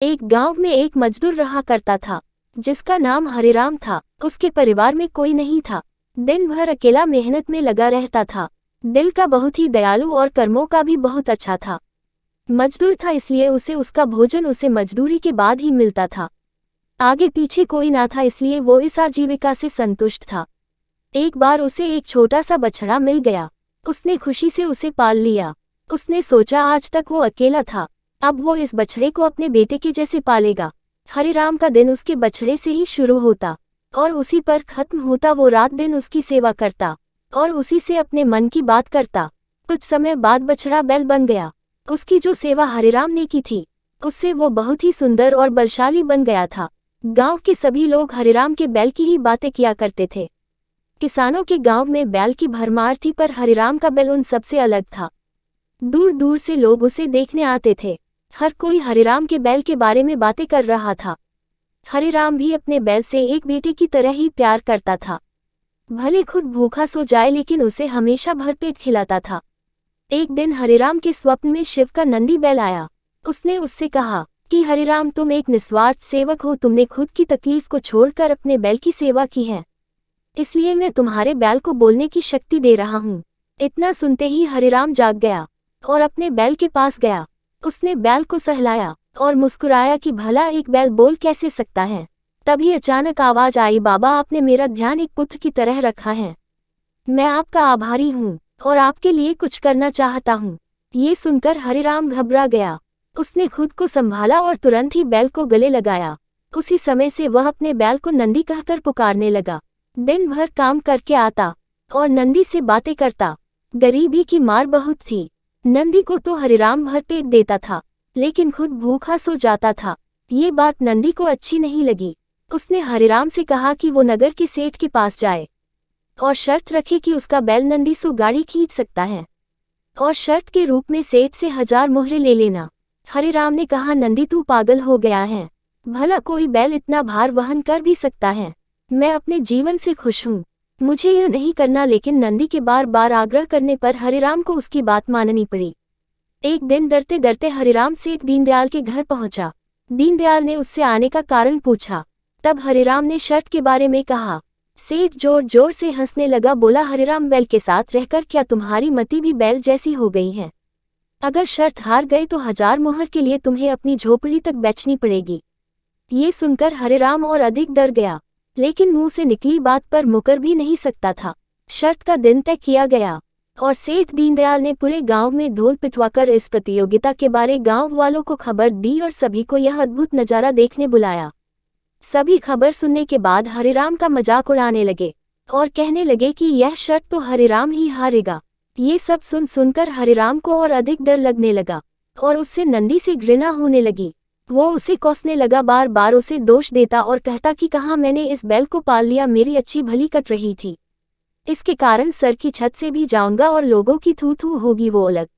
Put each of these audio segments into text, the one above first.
एक गांव में एक मजदूर रहा करता था, जिसका नाम हरिराम था। उसके परिवार में कोई नहीं था। दिन भर अकेला मेहनत में लगा रहता था। दिल का बहुत ही दयालु और कर्मों का भी बहुत अच्छा था। मजदूर था, इसलिए उसे उसका भोजन उसे मजदूरी के बाद ही मिलता था। आगे पीछे कोई ना था, इसलिए वो इस आजीविका से संतुष्ट था। एक बार उसे एक छोटा सा बछड़ा मिल गया। उसने खुशी से उसे पाल लिया। उसने सोचा आज तक वो अकेला था, अब वो इस बछड़े को अपने बेटे के जैसे पालेगा। हरिराम का दिन उसके बछड़े से ही शुरू होता और उसी पर खत्म होता। वो रात दिन उसकी सेवा करता और उसी से अपने मन की बात करता। कुछ समय बाद बछड़ा बैल बन गया। उसकी जो सेवा हरिराम ने की थी, उससे वो बहुत ही सुंदर और बलशाली बन गया था। गांव के सभी लोग हरिराम के बैल की ही बातें किया करते थे। किसानों के गांव में बैल की भरमार थी, पर हरिराम का बैल उन सबसे अलग था। दूर दूर से लोग उसे देखने आते थे। हर कोई हरिराम के बैल के बारे में बातें कर रहा था। हरिराम भी अपने बैल से एक बेटे की तरह ही प्यार करता था। भले खुद भूखा सो जाए, लेकिन उसे हमेशा भरपेट खिलाता था। एक दिन हरिराम के स्वप्न में शिव का नंदी बैल आया। उसने उससे कहा कि हरिराम, तुम एक निस्वार्थ सेवक हो। तुमने खुद की तकलीफ को छोड़कर अपने बैल की सेवा की है, इसलिए मैं तुम्हारे बैल को बोलने की शक्ति दे रहा हूँ। इतना सुनते ही हरिराम जाग गया और अपने बैल के पास गया। उसने बैल को सहलाया और मुस्कुराया कि भला एक बैल बोल कैसे सकता है। तभी अचानक आवाज आई, बाबा, आपने मेरा ध्यान एक पुत्र की तरह रखा है। मैं आपका आभारी हूँ और आपके लिए कुछ करना चाहता हूँ। ये सुनकर हरिराम घबरा गया। उसने खुद को संभाला और तुरंत ही बैल को गले लगाया। उसी समय से वह अपने बैल को नंदी कहकर पुकारने लगा। दिन भर काम करके आता और नंदी से बातें करता। गरीबी की मार बहुत थी। नंदी को तो हरिराम भरपेट देता था, लेकिन खुद भूखा सो जाता था। ये बात नंदी को अच्छी नहीं लगी। उसने हरिराम से कहा कि वो नगर के सेठ के पास जाए और शर्त रखे कि उसका बैल नंदी सो गाड़ी खींच सकता है, और शर्त के रूप में सेठ से 1000 मोहरे ले लेना। हरिराम ने कहा, नंदी, तू पागल हो गया है। भला कोई बैल इतना भार वहन कर भी सकता है? मैं अपने जीवन से खुश हूँ, मुझे यह नहीं करना। लेकिन नंदी के बार बार आग्रह करने पर हरिराम को उसकी बात माननी पड़ी। एक दिन डरते डरते हरिराम सेठ दीनदयाल के घर पहुंचा। दीनदयाल ने उससे आने का कारण पूछा। तब हरिराम ने शर्त के बारे में कहा। सेठ जोर जोर से हंसने लगा, बोला, हरिराम, बैल के साथ रहकर क्या तुम्हारी मति भी बैल जैसी हो गई है? अगर शर्त हार गए तो 1000 मोहर के लिए तुम्हें अपनी झोपड़ी तक बेचनी पड़ेगी। ये सुनकर हरिराम और अधिक डर गया, लेकिन मुंह से निकली बात पर मुकर भी नहीं सकता था। शर्त का दिन तय किया गया और सेठ दीनदयाल ने पूरे गांव में ढोल पिटवाकर इस प्रतियोगिता के बारे गांव वालों को खबर दी और सभी को यह अद्भुत नजारा देखने बुलाया। सभी खबर सुनने के बाद हरिराम का मजाक उड़ाने लगे और कहने लगे कि यह शर्त तो हरिराम ही हारेगा। ये सब सुनकर हरिराम को और अधिक डर लगने लगा और उससे नंदी से घृणा होने लगी। वो उसे कोसने लगा, बार बार उसे दोष देता और कहता कि कहाँ मैंने इस बैल को पाल लिया, मेरी अच्छी भली कट रही थी, इसके कारण सर की छत से भी जाऊंगा और लोगों की थू थू होगी वो अलग।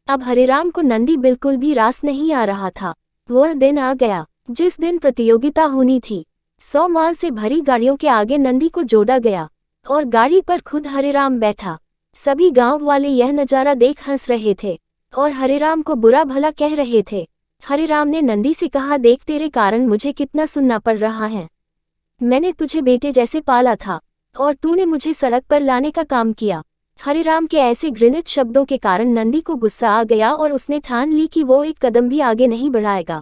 अब हरिराम को नंदी बिल्कुल भी रास नहीं आ रहा था। वह दिन आ गया जिस दिन प्रतियोगिता होनी थी। 100 माल से भरी गाड़ियों के आगे नंदी को जोड़ा गया और गाड़ी पर खुद हरिराम बैठा। सभी गांव वाले यह नजारा देख हंस रहे थे और हरिराम को बुरा भला कह रहे थे। हरिराम ने नंदी से कहा, देख, तेरे कारण मुझे कितना सुनना पड़ रहा है। मैंने तुझे बेटे जैसे पाला था और तूने मुझे सड़क पर लाने का काम किया। हरिराम के ऐसे घृणित शब्दों के कारण नंदी को गुस्सा आ गया और उसने ठान ली कि वो एक कदम भी आगे नहीं बढ़ाएगा।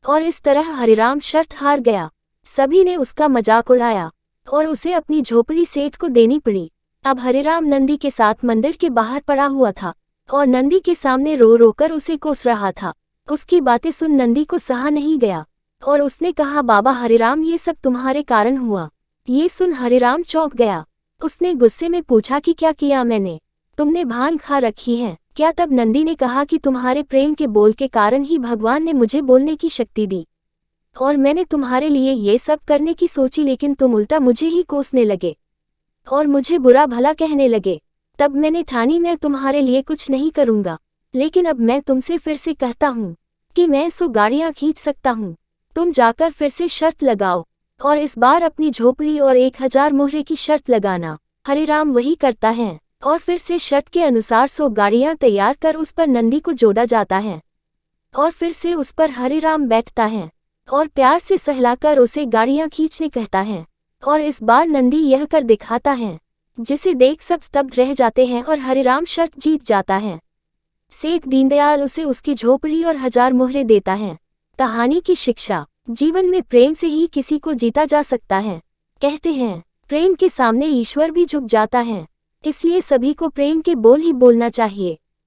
और इस तरह हरिराम शर्त हार गया। सभी ने उसका मजाक उड़ाया और उसे अपनी झोपड़ी सेठ को देनी पड़ी। अब हरिराम नंदी के साथ मंदिर के बाहर पड़ा हुआ था और नंदी के सामने रो रो कर उसे कोस रहा था। उसकी बातें सुन नंदी को सहा नहीं गया और उसने कहा, बाबा हरिराम, ये सब तुम्हारे कारण हुआ। ये सुन हरिराम चौंक गया। उसने गुस्से में पूछा कि क्या किया मैंने? तुमने भान खा रखी है क्या? तब नंदी ने कहा कि तुम्हारे प्रेम के बोल के कारण ही भगवान ने मुझे बोलने की शक्ति दी और मैंने तुम्हारे लिए ये सब करने की सोची, लेकिन तुम उल्टा मुझे ही कोसने लगे और मुझे बुरा भला कहने लगे। तब मैंने ठानी मैं तुम्हारे लिए कुछ नहीं करूंगा, लेकिन अब मैं तुमसे फिर से कहता हूँ कि मैं 100 गाड़ियाँ खींच सकता हूँ। तुम जाकर फिर से शर्त लगाओ और इस बार अपनी झोपड़ी और 1000 मोहरे की शर्त लगाना। हरिराम वही करता है और फिर से शर्त के अनुसार 100 गाड़ियाँ तैयार कर उस पर नंदी को जोड़ा जाता है और फिर से उस पर हरिराम बैठता है और प्यार से सहलाकर उसे गाड़ियां खींचने कहता है। और इस बार नंदी यह कर दिखाता है, जिसे देख सब स्तब्ध रह जाते हैं और हरिराम शर्त जीत जाता है। सेठ दीनदयाल उसे उसकी झोपड़ी और 1000 मुहरे देता है। कहानी की शिक्षा, जीवन में प्रेम से ही किसी को जीता जा सकता है। कहते हैं, प्रेम के सामने ईश्वर भी झुक जाता है। इसलिए सभी को प्रेम के बोल ही बोलना चाहिए।